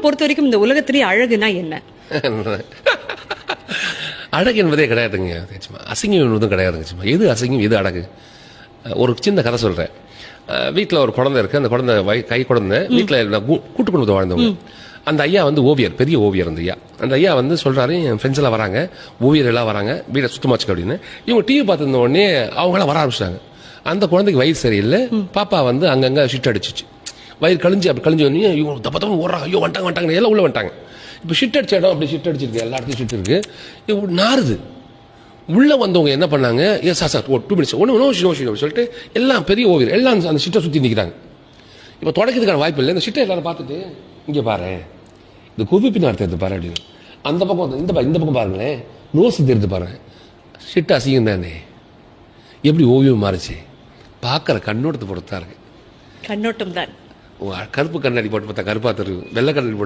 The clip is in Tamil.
பொறுத்த வரைக்கும் இந்த உலகத்திலேயே அழகுனா என்ன? அழகு என்பதே கிடையாதுங்க. அசிங்கம் என்பதும் கிடையாதுங்க. சும்மா எது அசிங்கம் எது அழகு? ஒரு சின்ன கதை சொல்றேன். வீட்டில் ஒரு குழந்தை இருக்கு. அந்த குழந்தை கை குழந்தை வீட்டில் கூட்டு குடும்பத்தை வாழ்ந்தவங்க. அந்த ஐயா வந்து ஓவியர், பெரிய ஓவியர். அந்த ஐயா வந்து சொல்றாரு, என் ஃப்ரெண்ட்ஸ் எல்லாம் வராங்க, ஓவியர் எல்லாம் வராங்க, வீட்டை சுத்தமாச்சு அப்படின்னு. இவங்க டிவி பார்த்துருந்த உடனே அவங்களாம் வர ஆரம்பிச்சிட்டாங்க. அந்த குழந்தைக்கு வயிறு சரியில்லை. பாப்பா வந்து அங்கங்க ஷிட் அடிச்சிச்சு. வயிறு கழிஞ்சு அப்படி கழிஞ்சு உடனே இவங்க தப்ப ஓடுறாங்க. ஐயோ வந்துட்டாங்க எல்லாம் உள்ள வந்துட்டாங்க. இப்போ ஷிட் அடிச்ச இடம் அப்படி ஷிட் அடிச்சிருக்கு, எல்லா இடத்துலையும் ஷிட் இருக்கு. இது நாறுது. உள்ள வந்தவங்க என்ன பண்ணாங்க, ஏன் சார் 2 மினிட்ஸ் ஒன்று சொல்லிட்டு எல்லாம் பெரிய ஓவியர் எல்லாம் அந்த ஷிட்டை சுற்றி நிற்கிறாங்க. இப்போ தொடக்கிறதுக்கான வாய்ப்பு இல்லை. இந்த ஷிட்டை எல்லாரும் பார்த்துட்டு இங்கே பாரு, இந்த குவிப்பின் அர்த்தத்தை பாரு அப்படின்னு. அந்த பக்கம் இந்த பக்கம் பாருங்களேன், நோஸ் தெரிந்து பாருங்க. ஷிட் அசிங்கம் தானே. எப்படி ஓவியம் மாறிச்சு? பார்க்குற கண்ணோட்டத்தை பொறுத்தா இருக்கு. கண்ணோட்டம் தான். கருப்பு கண்ணாடி போட்டு பார்த்தா கருப்பா தெரியும், வெள்ளை கண்ணாடி